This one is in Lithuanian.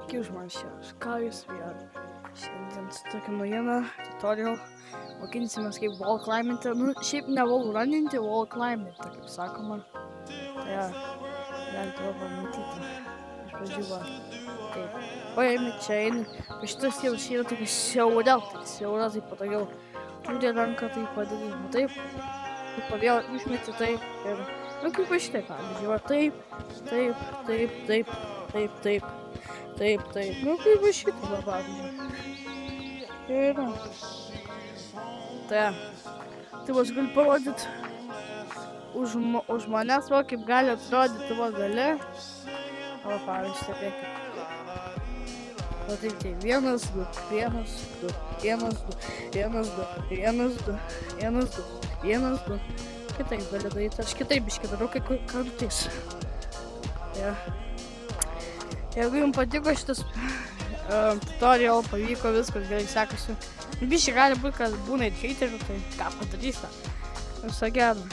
Sveiki žmonės, ką jūs vėl. Šiandien su tokia naujiena, tutorial, mokinsimės kaip wall climbinti, šiaip ne wall runninti, wall climbinti, kaip sakoma. Tai galite pamatyti. Iš pradžių va, taip, paėmė čia eini, šitas jau yra tokia siaura, tai patogiau. Turi ranką tai padaryti, taip, vėl išmeti taip ir, kaip va šitai, pavyzdžiui, va taip, taip, kaip va šitą va, pavyzdžiui. Ir, tai vas galiu parodyti už manęs, va, kaip gali atrodyti va gale. O, pavyzdžiui, stebėkit. O taip, 1, 2, 1, 2, 1, 2, 1, 2, 1, 2, 1, 2, 1, 2. Kitaip gali daryti, aš kitaip biškį darau kai kartais. Jeigu jums patiko šitas tutorial, pavyko viskas gerai sekasi. Biškį gali būti, kad būna ir heiterių, tai ką padarysi. Viso gero.